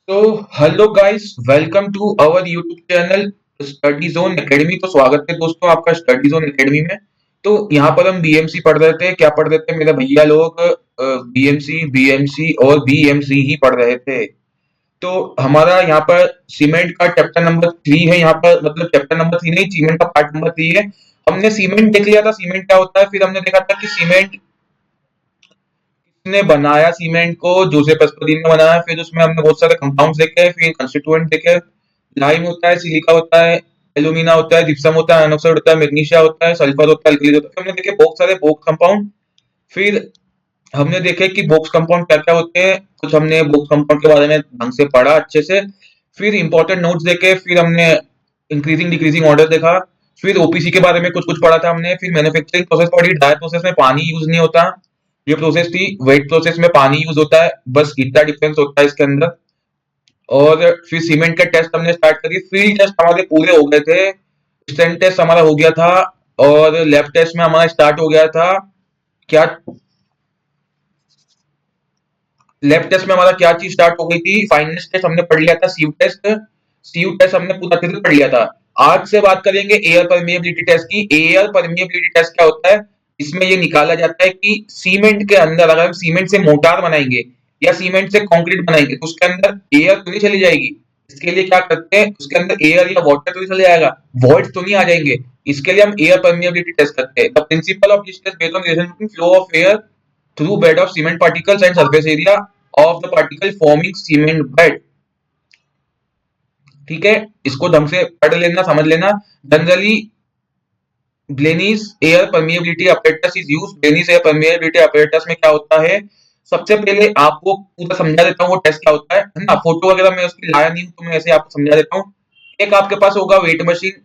तो hello guys, welcome to our YouTube channel study zone academy. तो स्वागत है दोस्तों आपका स्टडी जोन एकेडमी में। तो यहाँ पर हम बीएमसी पढ़ रहे थे। क्या पढ़ रहे थे मेरे भैया लोग? बीएमसी, बीएमसी और बीएमसी ही पढ़ रहे थे। तो हमारा यहाँ पर सीमेंट का चैप्टर नंबर 3 है। यहाँ पर मतलब चैप्टर नंबर 3 नहीं, सीमेंट का पार्ट नंबर 3 है। हमने सीमेंट देख लिया था, सीमेंट क्या होता है। फिर हमने देखा था कि सीमेंट ने बनाया, सीमेंट को जोसेफ एस्पर्गिन ने बनाया। फिर उसमें हमने बहुत सारे कंपाउंड्स देखे, फिर कंस्टिट्यूएंट देखे। लाइम होता है, सिलिका होता है, एल्यूमिना होता है, जिप्सम होता है, आयनोक्साइड होता है, मैग्नीशिया होता है, सल्फर होता है, अल्कली होता है। फिर हमने देखे बहुत सारे बॉक्स कंपाउंड। फिर हमने देखे कि बॉक्स कंपाउंड क्या क्या होते हैं। कुछ हमने बॉक्स कंपाउंड के बारे में ढंग से पढ़ा अच्छे से। फिर इंपॉर्टेंट नोट्स देखे। फिर हमने इंक्रीजिंग डिक्रीजिंग ऑर्डर देखा। फिर ओपीसी के बारे में कुछ कुछ पढ़ा था हमने। फिर मैन्युफैक्चरिंग प्रोसेस पढ़ी। डाई प्रोसेस में पानी यूज नहीं होता, ये प्रोसेस थी। वेट प्रोसेस में पानी यूज होता है, बस इतना डिफरेंस होता है इसके अंदर। और फिर सीमेंट के टेस्ट हमने स्टार्ट करी। फील्ड टेस्ट हमारे पूरे हो गए थे, स्टैंड टेस्ट हमारा हो गया था, और लैब टेस्ट में हमारा स्टार्ट हो गया था। क्या लैब टेस्ट में हमारा क्या चीज स्टार्ट हो गई थी? फाइनेंस टेस्ट हमने पढ़ लिया था, सीव टेस्ट। सीव टेस्ट हमने पूरा अच्छे से पढ़ लिया था। आज से बात करेंगे एयर परमिएबिलिटी टेस्ट की। एयर परमिएबिलिटी टेस्ट क्या होता है? इसमें ये निकाला जाता है कि सीमेंट के अंदर अगर हम सीमेंट से मोटार बनाएंगे या सीमेंट से कंक्रीट बनाएंगे तो उसके अंदर एयर तो नहीं चली जाएगी। इसके लिए क्या करते हैं, उसके अंदर एयर या वाटर तो नहीं चले जाएगा, वॉइड तो नहीं आ जाएंगे। इसके लिए हम एयर परमिएबिलिटी टेस्ट करते हैं। The principle of this test based on relation between flow of air through bed of cement particles and surface area of the particle forming cement bed। ठीक है, इसको ढंग से पढ़ लेना, समझ लेना। Generally Blaine's air permeability apparatus is used. Blaine's air permeability apparatus में क्या होता है, सबसे पहले आपको पूरा समझा देता हूँ वो टेस्ट क्या होता है ना। फोटो वगैरह मैं उसकी लाया नहीं हूँ तो मैं ऐसे आपको समझा देता हूँ। एक आपके पास होगा वेट मशीन,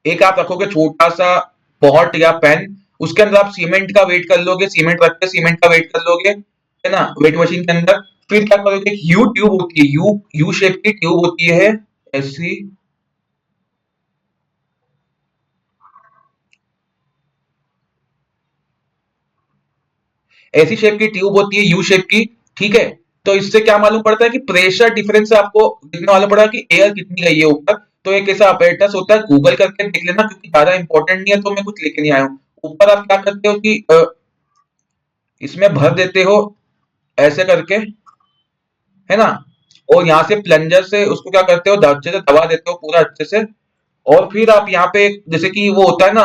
एक आप रखोगे छोटा सा पॉट या पेन, उसके अंदर आप सीमेंट का वेट कर लोगे, सीमेंट रख के सीमेंट का वेट कर लोगे, है ना, वेट मशीन के अंदर। फिर क्या करोगे, यू ट्यूब होती है, यू यू शेप की ट्यूब होती है, ऐसी ऐसी शेप की ट्यूब होती है, यू शेप की। ठीक है, तो इससे क्या मालूम पड़ता है कि प्रेशर डिफरेंस से आपको कितना मालूम पड़ा कि एयर कितनी गई है ऊपर। तो एक ऐसा अपरेटस होता है, गूगल करके देख लेना, क्योंकि ज्यादा इंपॉर्टेंट नहीं है तो मैं कुछ लेके नहीं आया हूँ। ऊपर आप क्या करते हो कि इसमें भर देते हो ऐसे करके, है ना, और यहाँ से प्लंजर से उसको क्या करते हो, अच्छे से दबा देते हो पूरा अच्छे से। और फिर आप यहाँ पे जैसे कि वो होता है ना,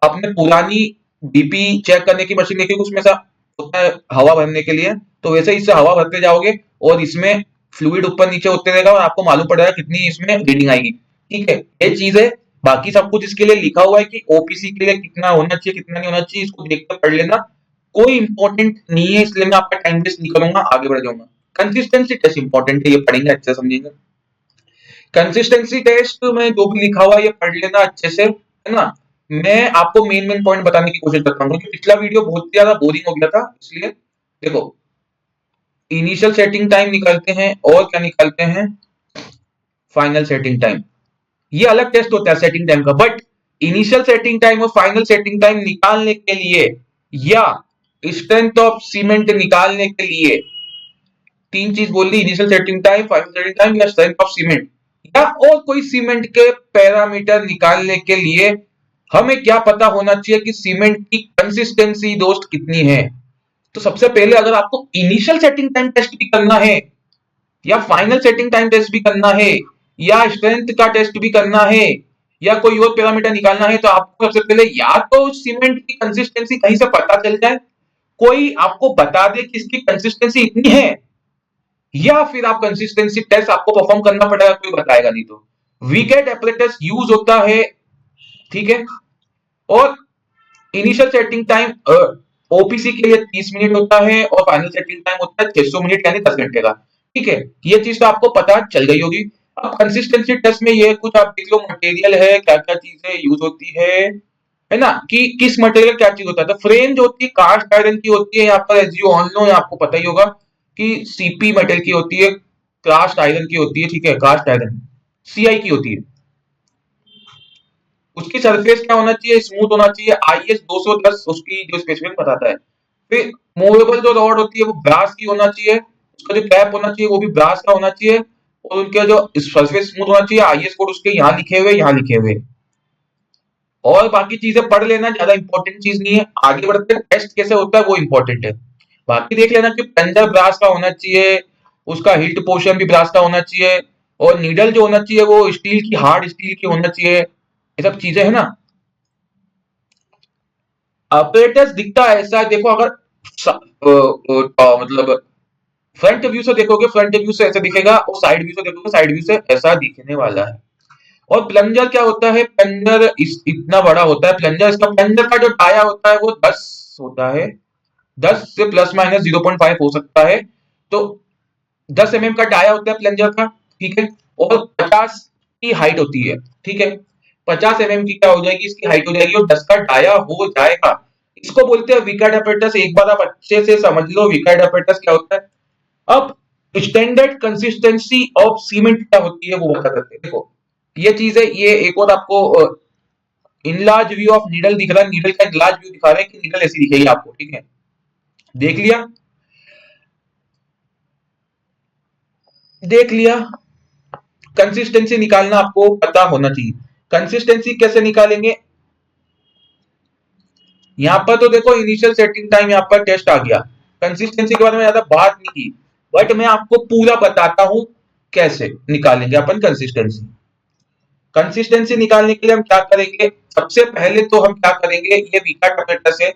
आपने पुरानी बीपी चेक करने की मशीन देखी, उसमें सा होता है हवा भरने के लिए, तो वैसे ही इससे हवा भरते जाओगे और इसमें फ्लूइड ऊपर नीचे होते रहेगा और आपको मालूम पड़ेगा कितनी इसमें रीडिंग आएगी। ठीक है, ये चीज है। बाकी सब कुछ इसके लिए लिखा हुआ है कि ओपीसी के लिए कितना होना चाहिए कितना नहीं होना चाहिए, इसको देख कर पढ़ लेना। कोई इंपॉर्टेंट नहीं है, इसलिए मैं आपका टाइम वेस्ट नहीं करूंगा, आगे बढ़ जाऊंगा। कंसिस्टेंसी टेस्ट इंपॉर्टेंट है, ये पढ़ेंगे अच्छे से समझेंगे। कंसिस्टेंसी टेस्ट में जो भी लिखा हुआ है ये पढ़ लेना अच्छे से, है ना। मैं आपको मेन मेन पॉइंट बताने की कोशिश करता हूँ, क्योंकि पिछला वीडियो बहुत ज्यादा बोरिंग हो गया था, इसलिए देखो। इनिशियल सेटिंग टाइम निकालते हैं और क्या निकालते हैं, फाइनल सेटिंग टाइम। ये अलग टेस्ट होता है सेटिंग टाइम का, बट इनिशियल सेटिंग टाइम और फाइनल सेटिंग टाइम निकालने के लिए या स्ट्रेंथ ऑफ सीमेंट निकालने के लिए तीन चीज बोल दी, initial setting time, final setting time या स्ट्रेंथ ऑफ सीमेंट, या और कोई सीमेंट के पैरामीटर निकालने के लिए हमें क्या पता होना चाहिए कि सीमेंट की कंसिस्टेंसी दोस्त कितनी है। तो सबसे पहले अगर आपको इनिशियल सेटिंग टाइम टेस्ट भी करना है या फाइनल सेटिंग टाइम टेस्ट भी करना है या स्ट्रेंथ का टेस्ट भी करना है या कोई और पैरामीटर निकालना है, तो आपको सबसे पहले या तो सीमेंट की कंसिस्टेंसी कहीं से पता चल जाए, कोई आपको बता दे कि इसकी कंसिस्टेंसी इतनी है, या फिर आप कंसिस्टेंसी टेस्ट आपको परफॉर्म करना पड़ेगा, कोई बताएगा नहीं तो। वीकेट एपरेटस यूज होता है, ठीक है। और इनिशियल सेटिंग टाइम ओपीसी के लिए 30 मिनट होता है और फाइनल सेटिंग टाइम होता है 600 मिनट यानी 10 घंटे का। ठीक है, ये चीज तो आपको पता चल गई होगी। अब कंसिस्टेंसी टेस्ट में ये कुछ आप देख लो, मटेरियल है, क्या क्या चीजें यूज होती है ना, कि किस मटेरियल क्या चीज होता है। तो फ्रेम जो होती है कास्ट आयरन की होती है, यहाँ पर एज यू ऑल नो, आपको पता ही होगा कि सीपी मेटल की होती है, कास्ट आयरन की होती है, ठीक है, कास्ट आयरन सीआई की होती है। उसकी सरफेस क्या होना चाहिए, स्मूथ होना चाहिए, आईएस 210 उसकी जो स्पेसिफिक बताता है। फिर मूवेबल जो रॉड होती है वो ब्रास की होना चाहिए, उसका जो कैप होना चाहिए वो भी ब्रास का होना चाहिए, और उनका जो सरफेस स्मूथ होना चाहिए, आईएस कोड उसके यहाँ लिखे हुए, यहाँ लिखे हुए। और बाकी चीजें पढ़ लेना, ज्यादा इंपॉर्टेंट चीज नहीं है। आगे बढ़ते हैं, टेस्ट कैसे होता है वो इंपॉर्टेंट है। बाकी देख लेना कि प्लंजर ब्रास का होना चाहिए, उसका हिट पोर्शन भी ब्रास का होना चाहिए, और नीडल जो होना चाहिए वो स्टील की, हार्ड स्टील की होना चाहिए। ये सब चीजें है ना। अपरेटस दिखता है ऐसा है, देखो अगर मतलब फ्रंट व्यू से देखोगे, फ्रंट व्यू से ऐसा दिखेगा, और साइड व्यू से देखोगे, साइड व्यू से ऐसा दिखने वाला है। और प्लंजर क्या होता है, प्लंजर इतना बड़ा होता है प्लंजर, इसका प्लंजर का जो टाया होता है वो 10 होता है, 10 से प्लस माइनस 0.5 हो सकता है। तो 10 mm का टाया होता है प्लंजर का, ठीक है। और 50 की हाइट होती है, ठीक है। 50 mm की क्या हो जाएगी, इसकी हाइट हो जाएगी, और 10 का टाया हो जाएगा। इसको बोलते हैं विकर्ड अपरेटस। एक बार आप अच्छे से समझ लो विकर्ड अपरेटस क्या होता है। अब स्टैंडर्ड कंसिस्टेंसी ऑफ सीमेंट क्या होती है वो बता देते हैं। देखो ये चीज है, ये एक और आपको इनलार्ज व्यू ऑफ नीडल दिख रहा है, नीडल का इनलार्ज व्यू दिखा रहा है कि नीडल ऐसी दिखेगी आपको, ठीक है। देख लिया, देख लिया। कंसिस्टेंसी निकालना आपको पता होना चाहिए। कंसिस्टेंसी कैसे निकालेंगे, यहाँ पर तो देखो इनिशियल सेटिंग टाइम यहाँ पर टेस्ट आ गया। कंसिस्टेंसी के बारे में ज्यादा बात नहीं की, बट मैं आपको पूरा बताता हूं कैसे निकालेंगे अपन कंसिस्टेंसी। कंसिस्टेंसी निकालने के लिए हम क्या करेंगे, सबसे पहले तो हम क्या करेंगे, ये विकर्ड अपरेटस है,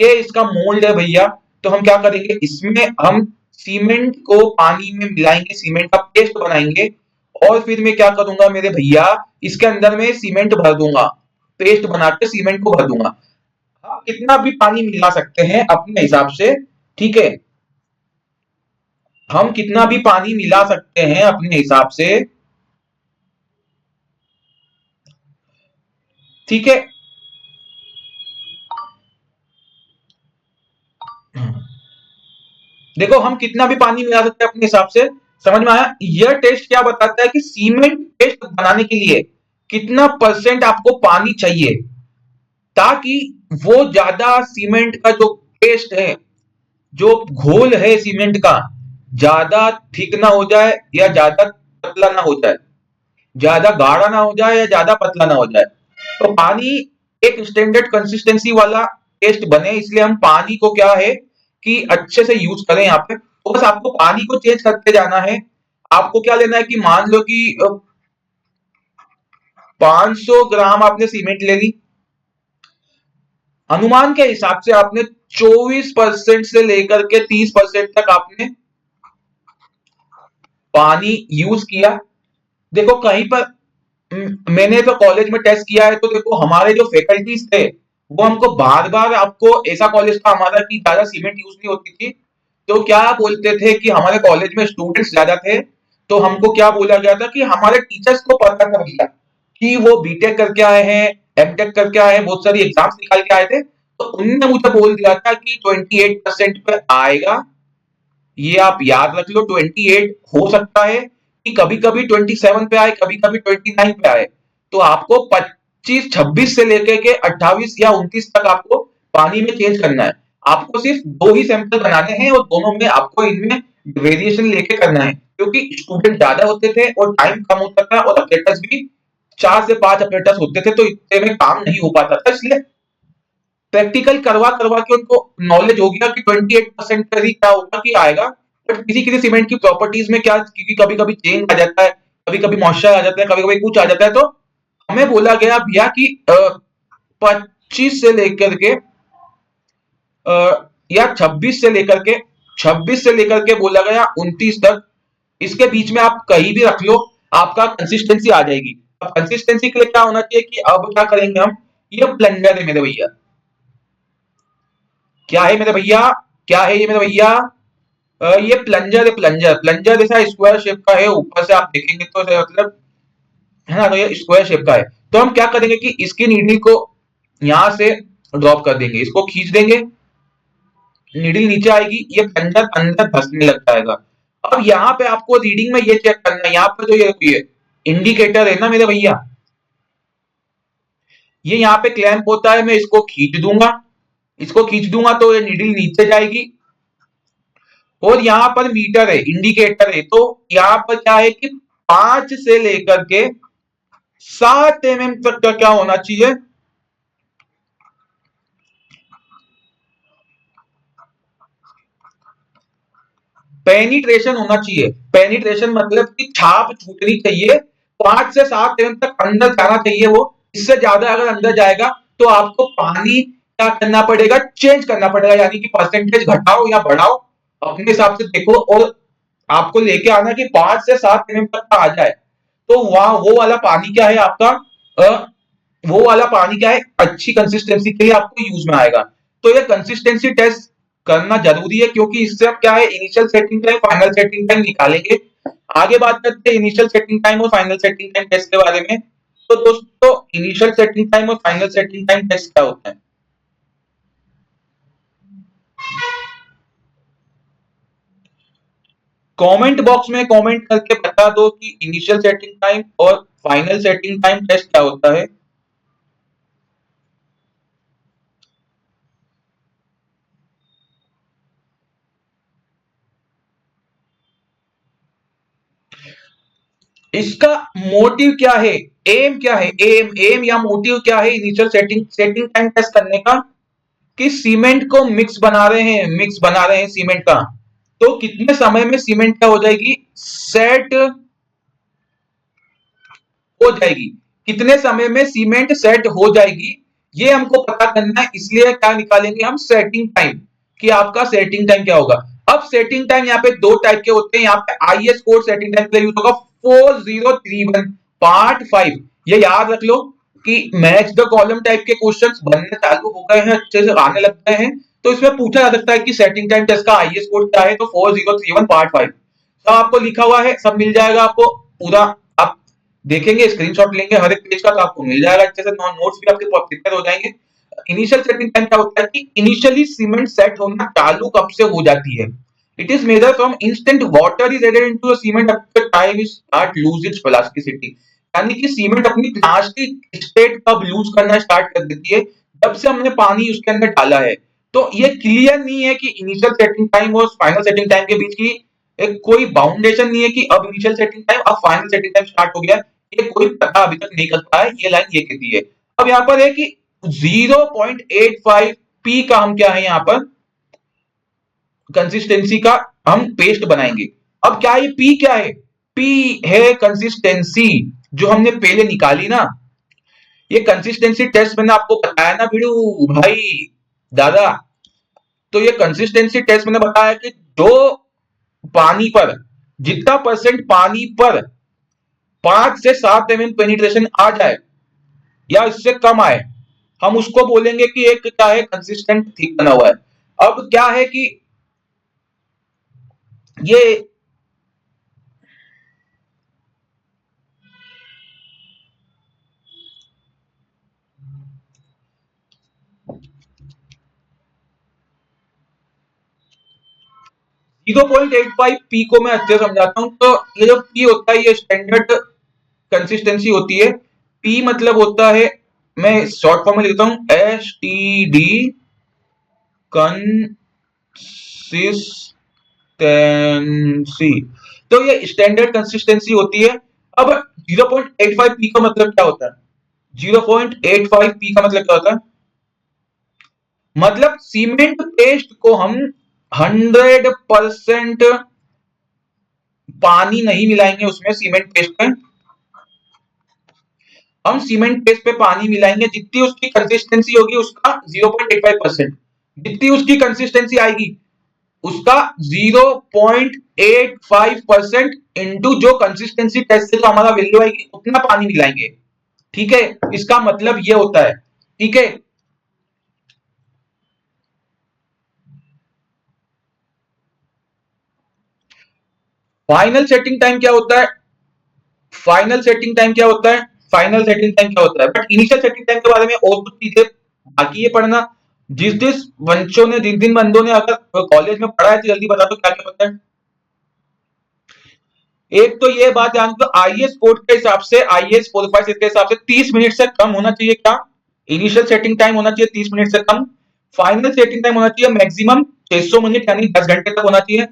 ये इसका मोल्ड है भैया। तो हम क्या करेंगे, इसमें हम सीमेंट को पानी में मिलाएंगे, सीमेंट का पेस्ट बनाएंगे, और फिर मैं क्या करूंगा मेरे भैया, इसके अंदर में सीमेंट भर दूंगा, पेस्ट बना के सीमेंट को भर दूंगा। आप कितना भी पानी मिला सकते हैं अपने हिसाब से, ठीक है। हम कितना भी पानी मिला सकते हैं अपने हिसाब से, ठीक है। देखो हम कितना भी पानी मिला सकते हैं अपने हिसाब से, समझ में आया। यह टेस्ट क्या बताता है कि सीमेंट पेस्ट बनाने के लिए कितना परसेंट आपको पानी चाहिए, ताकि वो ज्यादा सीमेंट का जो पेस्ट है, जो घोल है सीमेंट का, ज्यादा थिक ना हो जाए या ज्यादा पतला ना हो जाए, ज्यादा गाढ़ा ना हो जाए या ज्यादा पतला ना हो जाए। तो पानी एक स्टैंडर्ड कंसिस्टेंसी वाला टेस्ट बने, इसलिए हम पानी को क्या है कि अच्छे से यूज करें यहाँ पे। तो बस आपको पानी को चेंज करते जाना है। आपको क्या लेना है कि मान लो कि 500 ग्राम आपने सीमेंट ले ली, अनुमान के हिसाब से आपने 24% से लेकर के 30% तक आपने पानी यूज किया। देखो कहीं पर मैंने तो कॉलेज में टेस्ट किया है, तो देखो हमारे जो फैकल्टीज थे वो हमको बार बार, आपको ऐसा कॉलेज था हमारा कि ज्यादा सीमेंट यूज नहीं होती थी, तो क्या बोलते थे कि हमारे कॉलेज में स्टूडेंट्स ज्यादा थे, तो हमको क्या बोला गया था कि हमारे टीचर्स को पता कर दिया कि वो बीटेक करके आए हैं, एमटेक करके आए हैं, बहुत सारी एग्जाम्स निकाल के आए थे, तो उन्होंने मुझे बोल दिया था कि 28% पे आएगा। ये आप याद रख लो, 28 हो सकता है कि कभी कभी 27 पे आए, कभी कभी 29 पे आए। तो आपको 25 26 से लेकर के 28 या 29 तक आपको पानी में चेंज करना है। आपको सिर्फ दो ही सैंपल बनाने हैं, और दोनों में आपको इनमें वेरिएशन लेके करना है, क्योंकि स्टूडेंट ज्यादा होते थे और टाइम कम होता था, और ऑपरेटर्स भी 4 से 5 ऑपरेटर्स होते थे, तो इतने में काम नहीं हो पाता था। इसलिए प्रैक्टिकल करवा करवा के उनको नॉलेज हो गया कि 28% का ही क्या होगा कि आएगा। बट किसी किसी सीमेंट की प्रॉपर्टीज में क्या, क्योंकि कभी कभी चेंज आ जाता है, कभी कभी मॉइस्चर आ जाता है, कभी कभी कुछ आ जाता है, तो हमें बोला गया भैया कि 25 से लेकर के या 26 से लेकर के बोला गया 29 तक, इसके बीच में आप कहीं भी रख लो, आपका कंसिस्टेंसी आ जाएगी। अब कंसिस्टेंसी के लिए क्या होना चाहिए कि अब क्या करेंगे हम, ये ब्लेंडर है मेरे भैया, क्या है मेरे भैया, क्या है ये मेरे भैया, ये प्लंजर है, प्लंजर प्लंजर जैसा स्क्वायर शेप का है, ऊपर से आप देखेंगे तो मतलब है ना, तो ये स्क्वायर शेप का है। तो हम क्या करेंगे कि इसकी नीडल को यहां से ड्रॉप कर देंगे, इसको खींच देंगे, नीडल नीचे आएगी, ये प्लंजर अंदर धंसने लग जाएगा। अब यहाँ पे आपको रीडिंग में ये चेक करना है, यहाँ पे जो ये इंडिकेटर है ना मेरे भैया, ये यहाँ पे क्लैंप होता है, मैं इसको खींच दूंगा, इसको खींच दूंगा तो ये नीडल नीचे जाएगी, और यहाँ पर मीटर है, इंडिकेटर है। तो यहाँ पर क्या है कि 5 से लेकर के 7 तक का क्या होना चाहिए, पेनिट्रेशन होना चाहिए। पेनिट्रेशन मतलब कि छाप छूटनी चाहिए, 5 से 7 तक अंदर जाना चाहिए वो। इससे ज्यादा अगर अंदर जाएगा तो आपको पानी क्या करना पड़ेगा, चेंज करना पड़ेगा, यानी कि परसेंटेज घटाओ या बढ़ाओ, अपने हिसाब से देखो। और आपको लेके आना कि 5 से 7 तक का आ जाए। तो वहां वो वाला पानी क्या है आपका, वो वाला पानी क्या है, अच्छी कंसिस्टेंसी के लिए आपको यूज में आएगा। तो ये कंसिस्टेंसी टेस्ट करना जरूरी है, क्योंकि इससे अब क्या है, initial setting time final setting time निकालेंगे। आगे बात करते हैं इनिशियल सेटिंग टाइम और फाइनल सेटिंग टाइम टेस्ट के बारे में। तो दोस्तों, इनिशियल सेटिंग टाइम और फाइनल सेटिंग टाइम टेस्ट क्या होता है? कमेंट बॉक्स में कमेंट करके बता दो कि इनिशियल सेटिंग टाइम और फाइनल सेटिंग टाइम टेस्ट क्या होता है। इसका मोटिव क्या है, एम क्या है, एम या मोटिव क्या है initial setting setting time test करने का? कि सीमेंट को मिक्स बना रहे हैं, मिक्स बना रहे हैं सीमेंट का। तो कितने समय में सीमेंट क्या हो जाएगी, सेट हो जाएगी, कितने समय में सीमेंट सेट हो जाएगी, ये हमको पता करना है। इसलिए क्या निकालेंगे हम, सेटिंग टाइम, कि आपका सेटिंग टाइम क्या होगा। अब सेटिंग टाइम यहाँ पे दो टाइप के होते हैं। यहाँ पे आईएस कोड सेटिंग टाइम के लिए यूज होगा 4031 पार्ट 5। ये याद रख लो कि मैच द कॉलम टाइप के क्वेश्चंस बनने चालू हो गए हैं, अच्छे से आने लग गए हैं। तो इसमें पूछा जा सकता है कि सेटिंग टाइम टेस्ट का आईएस कोड क्या है, तो 4031 पार्ट 5 सब आपको लिखा हुआ है, सब मिल जाएगा आपको पूरा। आप देखेंगे, स्क्रीनशॉट लेंगे हर एक पेज का, तो आपको मिल जाएगा अच्छे से, नोट्स भी आपके प्रिपेयर हो जाएंगे। इनिशियल सेटिंग टाइम क्या होता है कि इनिशियली सीमेंट सेट होना चालू कब से हो जाती है। It is measure from instant water is added into the cement up the time is start lose its velocity. यानी कि सीमेंट अपनी प्लास्टिक स्टेट कब लूज करना स्टार्ट कर देती है, जब से हमने पानी उसके अंदर डाला है। तो ये क्लियर नहीं है कि इनिशियल सेटिंग टाइम और फाइनल सेटिंग टाइम के बीच की एक कोई बाउंडेशन नहीं है कि अब इनिशियल सेटिंग टाइम अब फाइनल सेटिंग टाइम स्टार्ट हो गया। ये कोई पता अभी तक नहीं कर पाया है, ये लाइन ये कहती है। अब यहाँ पर है कि 0.85 पी का हम क्या है यहाँ पर कंसिस्टेंसी का हम पेस्ट बनाएंगे। अब क्या, ये पी क्या है, पी है कंसिस्टेंसी जो हमने पहले निकाली ना। ये कंसिस्टेंसी टेस्ट मैंने आपको बताया ना वीडियो भाई, दादा। तो ये कंसिस्टेंसी टेस्ट मैंने बताया कि जो पानी पर जितना परसेंट पानी पर 5 से 7 पेनिट्रेशन आ जाए या इससे कम आए, हम उसको बोलेंगे कि एक क्या है, कंसिस्टेंट थिक बना हुआ है। अब क्या है कि ये 0.85 पी को मैं अच्छे से समझाता हूं। तो ये जो पी होता है ये स्टैंडर्ड कंसिस्टेंसी होती है। पी मतलब होता है, मैं शॉर्ट फॉर्म में लिखता हूं, STD कंसिस्टेंसी। तो ये स्टैंडर्ड कंसिस्टेंसी होती है। अब 0.85 पी का मतलब क्या होता है, 0.85 पी का मतलब क्या होता है, मतलब सीमेंट पेस्ट को हम 100% पानी नहीं मिलाएंगे उसमें, सीमेंट पेस्ट में हम सीमेंट पेस्ट पे पानी मिलाएंगे, जितनी उसकी कंसिस्टेंसी होगी उसका 0.85%, जितनी उसकी कंसिस्टेंसी आएगी उसका 0.85% इंटू जो कंसिस्टेंसी टेस्ट से जो हमारा वैल्यू आएगी उतना पानी मिलाएंगे। ठीक है, इसका मतलब ये होता है। ठीक है, फाइनल सेटिंग टाइम क्या होता है, फाइनल सेटिंग टाइम क्या होता है, फाइनल सेटिंग टाइम क्या होता है। बट इनिशियल सेटिंग टाइम के बारे में और कुछ चीजें बाकी है पढ़ना। जिस जिस बच्चों ने, जिन जिन बंदों ने अगर कॉलेज में पढ़ा है तो जल्दी बता दो क्या क्या पता है। एक तो ये बात जान दो, आईएएस कोड के हिसाब से, आईएएस 456 के हिसाब से 30 मिनट से कम होना चाहिए क्या, इनिशियल सेटिंग टाइम होना चाहिए 30 मिनट से कम। फाइनल सेटिंग टाइम होना चाहिए मैक्सिमम 600 मिनट यानी 10 घंटे तक होना चाहिए।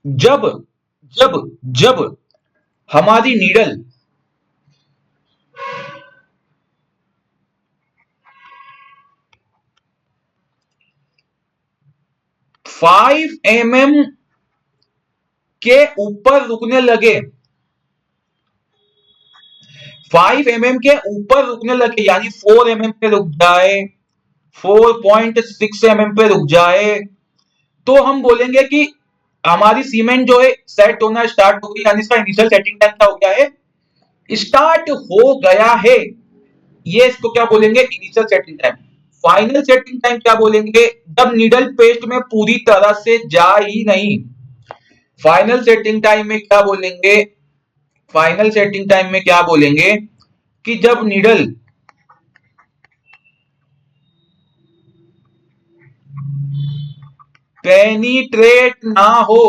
जब जब जब हमारी नीडल 5 mm के ऊपर रुकने लगे, 5 mm के ऊपर रुकने लगे, यानी 4 mm पे रुक जाए, 4.6 mm पे रुक जाए, तो हम बोलेंगे कि हमारी सीमेंट जो है सेट होना स्टार्ट हो गई, यानी इसका इनिशियल सेटिंग टाइम क्या हो गया है, स्टार्ट हो गया है। ये इसको क्या बोलेंगे, initial setting time. Final setting time क्या बोलेंगे, जब नीडल पेस्ट में पूरी तरह से जा ही नहीं। फाइनल सेटिंग टाइम में क्या बोलेंगे, फाइनल सेटिंग टाइम में क्या बोलेंगे कि जब नीडल पेनिट्रेट ना हो,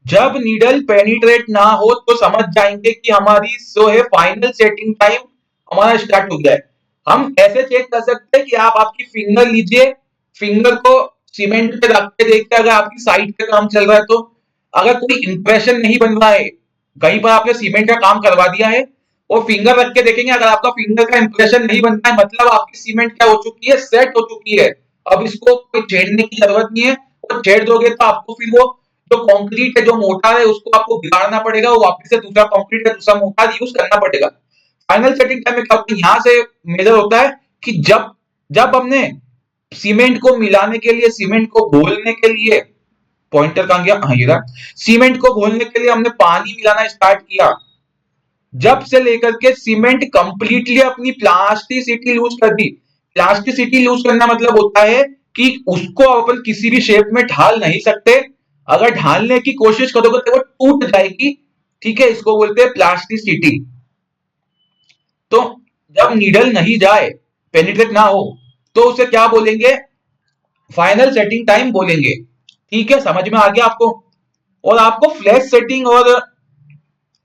जब नीडल पेनिट्रेट ना हो तो समझ जाएंगे कि हमारी जो है फाइनल सेटिंग टाइम हमारा स्टार्ट हो गया है। हम ऐसे चेक कर सकते हैं कि आप आपकी फिंगर लीजिए, फिंगर को सीमेंट पे रख के देखते हैं, अगर आपकी साइड पे काम चल रहा है तो, अगर कोई इंप्रेशन नहीं बन रहा है, कहीं पर आपने सीमेंट का काम करवा दिया है, और फिंगर रख के देखेंगे, अगर आपका फिंगर का इंप्रेशन नहीं बन रहा है, मतलब आपकी सीमेंट क्या हो चुकी है, सेट हो चुकी है। अब इसको कोई छेड़ने की जरूरत नहीं है, और छेड़ दोगे तो आपको फिर वो जो कंक्रीट है, जो मोटा है, उसको आपको बिगाड़ना पड़ेगा, वो वापस से दूसरा कंक्रीट या दूसरा मोटा यूज करना पड़ेगा। फाइनल सेटिंग टाइम में क्या होता है, यहां से मेजर होता है कि जब जब हमने सीमेंट को मिलाने के लिए, सीमेंट को घोलने के लिए, पॉइंटर कहां गया, हाँ ये रहा, सीमेंट को घोलने के लिए हमने पानी मिलाना स्टार्ट किया, जब से लेकर के सीमेंट कंप्लीटली अपनी प्लास्टिसिटी लूज कर दी। प्लास्टिसिटी लूज करना मतलब होता है कि उसको अपन किसी भी शेप में ढाल नहीं सकते, अगर ढालने की कोशिश करोगे तो वो टूट जाएगी, ठीक है, इसको बोलते हैं प्लास्टिसिटी। तो जब नीडल नहीं जाए, पेनिट्रेट ना हो, तो उसे क्या बोलेंगे, फाइनल सेटिंग टाइम बोलेंगे। ठीक है, समझ में आ गया आपको। और आपको फ्लैश सेटिंग और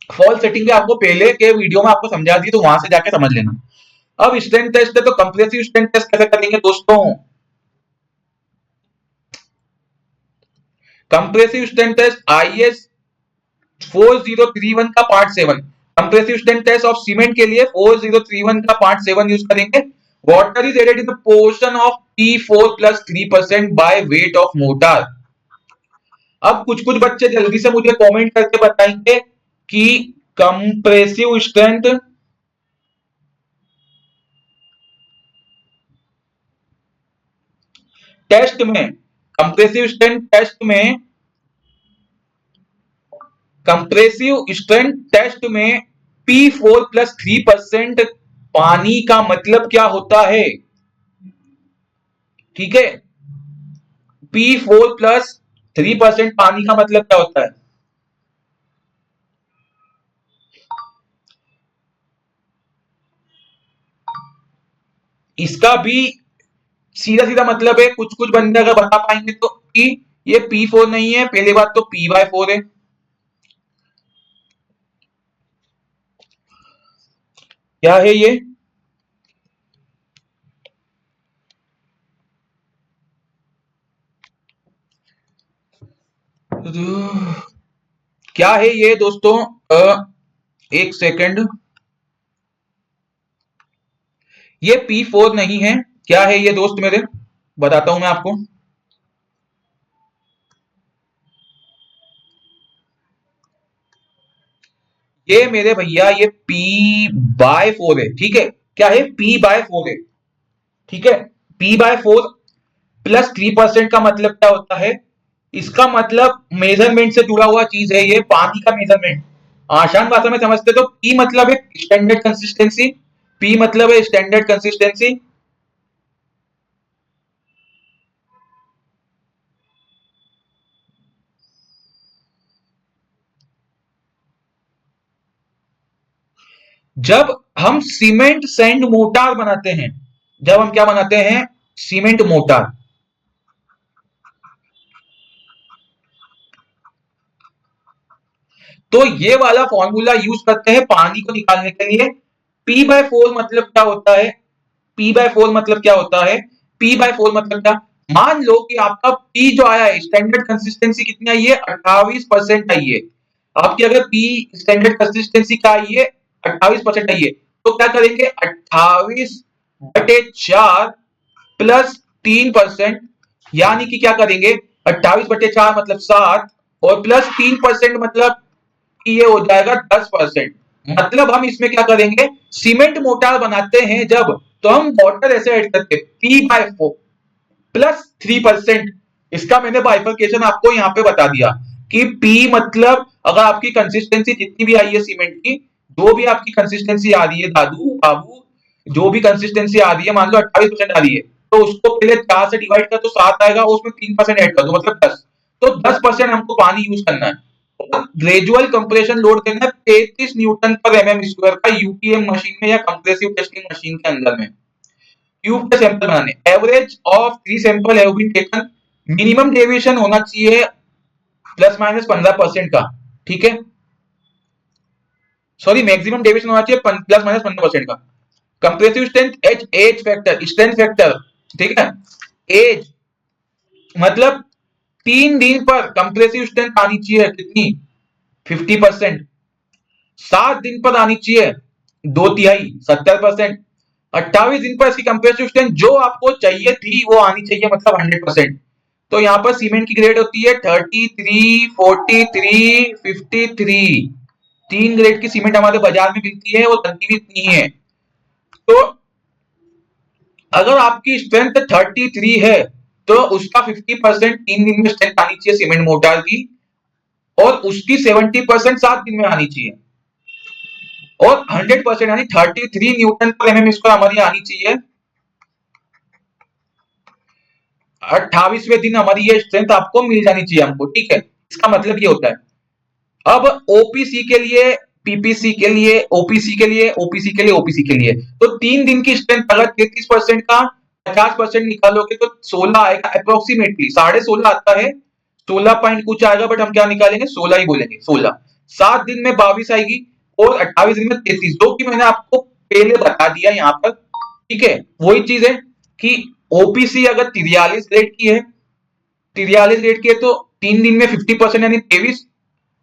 फॉल सेटिंग के आपको पहले के वीडियो में आपको समझा दी, तो वहां से जाके समझ लेना। अब स्ट्रेंथ टेस्ट है, तो कंप्रेसिव स्ट्रेंथ टेस्ट कैसे करेंगे दोस्तों, कंप्रेसिव स्ट्रेंथ टेस्ट आईएस 4031 का part 7, compressive strength test of cement के लिए 4031 का पार्ट 7 यूज करेंगे। Water is added in the portion of P4 plus 3% by weight of mortar. अब कुछ कुछ बच्चे जल्दी से मुझे कमेंट करके बताएंगे कि कंप्रेसिव स्ट्रेंथ टेस्ट में, कंप्रेसिव स्ट्रेंथ टेस्ट में, कंप्रेसिव स्ट्रेंथ टेस्ट में P4 प्लस 3% पानी का मतलब क्या होता है, ठीक है, P4 प्लस 3% पानी का मतलब क्या होता है, इसका भी सीधा सीधा मतलब है, कुछ कुछ बंदे अगर बता पाएंगे तो, कि ये P4 नहीं है, पहली बात तो P/4 है। क्या है ये, क्या है ये दोस्तों, एक सेकंड, ये P4 नहीं है, क्या है ये दोस्त मेरे, बताता हूं मैं आपको। ये मेरे भैया ये P/4 है, ठीक है, क्या है, P/4 है, ठीक है। P/4 प्लस 3% का मतलब क्या होता है, इसका मतलब मेजरमेंट से जुड़ा हुआ चीज है, ये पानी का मेजरमेंट। आसान भाषा में समझते तो P मतलब है स्टैंडर्ड कंसिस्टेंसी, P मतलब है स्टैंडर्ड कंसिस्टेंसी। जब हम सीमेंट सैंड मोटार बनाते हैं, जब हम क्या बनाते हैं, सीमेंट मोटार, तो ये वाला फॉर्मूला यूज करते हैं पानी को निकालने के लिए। P/4 मतलब क्या होता है, P/4 मतलब क्या होता है? P/4 मतलब क्या? मान लो कि आपका P जो आया है, स्टैंडर्ड कंसिस्टेंसी कितनी आई है? 28% आई है। आपकी अगर P स्टैंडर्ड कंसिस्टेंसी का आई है 28% आई है, तो क्या करेंगे? 28/4 प्लस 3%, यानी कि क्या करेंगे? 28/4 मतलब 7 और प्लस 3% मतलब कि ये हो जाएगा 10%। मतलब हम इसमें क्या करेंगे? सीमेंट मोटार बनाते हैं जब, तो हम वाटर ऐसे ऐड करते हैं P/4 प्लस 3%। इसका मैंने बाइफरकेशन आपको यहाँ पे बता दिया कि P मतलब अगर आपकी कंसिस्टेंसी जितनी भी आई है सीमेंट की, जो भी आपकी कंसिस्टेंसी आ रही है दादू बाबू, जो भी कंसिस्टेंसी आ रही है, मान लो 28% आ रही है, तो उसको पहले 4 से डिवाइड कर तो 7 आएगा, उसमें 3% ऐड कर दो मतलब 10। तो 10% हमको पानी यूज करना है। ग्रेजुअल कंप्रेशन लोड देना है 33 न्यूटन पर एमएम स्क्वायर का यूपीएम मशीन में या कंप्रेसिव टेस्टिंग मशीन के अंदर में। ट्यूब के सैंपल बनाने, average of 3 sample have been taken, minimum deviation होना चाहिए प्लस माइनस 15% का, ठीक है? सॉरी, मैक्सिमम डेविएशन होना चाहिए प्लस माइनस 15% का। Compressive strength, age factor, strength factor, ठीक है? एज मतलब 3 दिन पर कंप्रेसिव स्ट्रेंथ आनी चाहिए कितनी? 50%। 7 दिन पर आनी चाहिए 2/3 70%। 28 दिन पर इसकी कंप्रेसिव स्ट्रेंथ जो आपको चाहिए थी वो आनी चाहिए मतलब 100%। तो यहाँ पर सीमेंट की ग्रेड होती है 33, 43, 53। 3 ग्रेड की सीमेंट हमारे बाजार में मिलती है और बनती भी इतनी है। तो अगर आपकी स्ट्रेंथ 33 है तो उसका 50% 3 दिन में स्ट्रेंथ आनी चाहिए सीमेंट मोर्टार की, और उसकी 70% 7 दिन में आनी चाहिए, और 100% यानी 33 न्यूटन पर एमएम स्क्वायर हमारी आनी चाहिए 28वें दिन हमारी ये स्ट्रेंथ आपको मिल जानी चाहिए हमको, ठीक है? इसका मतलब ये होता है। अब ओपीसी के लिए, पीपीसी के लिए, ओपीसी के लिए, ओपीसी के लिए, ओपीसी के लिए, तो 3 दिन की स्ट्रेंथ अगर 33% का 50% निकालोगे तो 16 आएगा अप्रोक्सीमेटली, 16.5 आता है, 16 पॉइंट कुछ आएगा, बट हम क्या निकालेंगे? 16 ही बोलेंगे, 16। 7 दिन में 22 आएगी और 28 दिन में 33, जो कि मैंने आपको पहले बता दिया यहाँ पर, ठीक है? वही चीज है कि ओपीसी अगर 43 ग्रेड की है, 43 ग्रेड की है, तो 3 दिन में 50% यानी 23,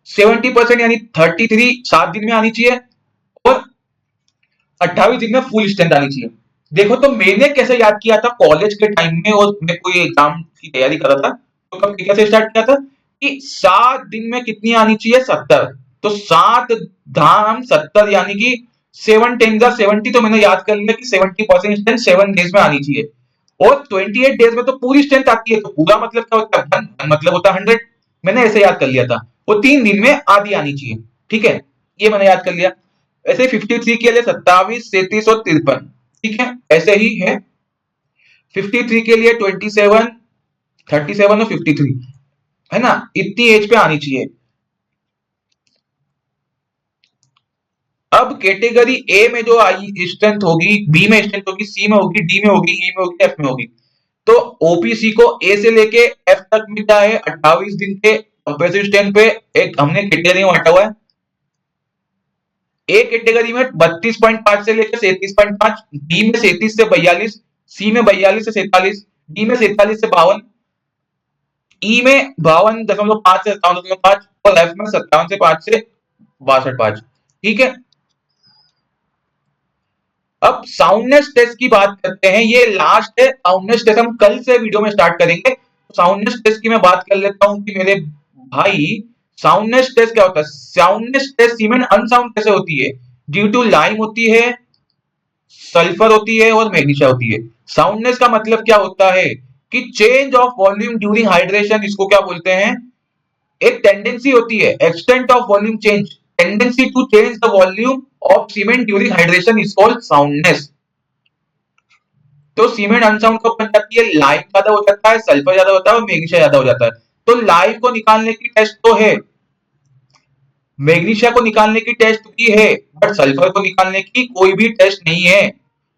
70% यानी 33 7 दिन में आनी चाहिए, और 28 दिन में फुल स्ट्रेंथ आनी चाहिए। देखो, तो मैंने कैसे याद किया था कॉलेज के टाइम में, और मैं कोई एग्जाम की तैयारी कर रहा था, तो कब कैसे स्टार्ट किया था कि 7 दिन में कितनी आनी चाहिए? 70। तो 7 धाम 70 यानी कि 7 10 70, तो मैंने याद कर लिया कि 70% स्ट्रेंथ 7 डेज में आनी चाहिए, और 28 डेज में तो पूरी स्ट्रेंथ आती है, तो पूरा मतलब क्या होता है? 1 मतलब होता है 100। मैंने ऐसे याद कर लिया था, वो 3 दिन में आधी आनी चाहिए, ठीक है? ये मैंने याद कर लिया। ऐसे 53 के लिए 27, 37 और 53, ठीक है? ऐसे ही है। 53 के लिए 27, 37 और 53, है ना? इतनी एज पे आनी चाहिए। अब कैटेगरी ए में जो आई स्ट्रेंथ होगी, बी में स्ट्रेंथ होगी, सी में होगी, डी में होगी, ई में होगी, एफ में होगी। तो ओपीसी को ए से लेके एफ तक में क्या है? 28 दिन के कंप्रेसिव स्ट्रेंथ पे एक हमने कैटेगरी में बांटा हुआ है। ए कैटेगरी में 32.5 से लेकर 37.5, बी में 37 से 42, सी में 42 से 47, डी में 47 से 52, ई में 52.5 से 57.5, और एफ में 57 से 5 से 62.5, ठीक है? अब साउंडनेस टेस्ट की बात करते हैं, ये लास्ट है। साउंडनेस टेस्ट हम कल से वीडियो में स्टार्ट करेंगे। साउंडनेस टेस्ट की मैं बात कर लेता हूं कि मेरे भाई, साउंडनेस टेस्ट क्या होता है? साउंडनेस टेस्ट सीमेंट अनसाउंड कैसे होती है? ड्यू टू लाइम होती है, सल्फर होती है और मैग्नीशिया होती है। साउंडनेस का मतलब क्या होता है कि change of volume during hydration, इसको क्या बोलते हैं? एक टेंडेंसी होती है, extent of volume change, tendency to change the volume of cement during hydration is called soundness. तो सीमेंट अनसाउंड कब बन जाती है? लाइम ज्यादा हो जाता है, सल्फर ज्यादा होता है और मैग्नीशिया ज्यादा हो जाता है। तो लाइम को निकालने की टेस्ट तो है, मैग्नीशिया को निकालने की टेस्ट भी है, बट सल्फर को निकालने की कोई भी टेस्ट नहीं है।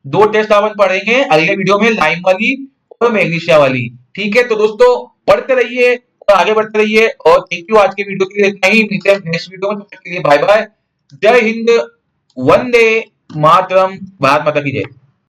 2 टेस्ट अपन पढ़ेंगे अगले वीडियो में, लाइम वाली और मैग्नीशिया वाली, ठीक है? तो दोस्तों पढ़ते रहिए और आगे बढ़ते रहिए, और थैंक यू। आज के वीडियो के लिए इतना ही, मिलते हैं नेक्स्ट वीडियो में, तब तक के लिए बाय बाय। जय हिंद, वंदे मातरम, भारत माता की जय।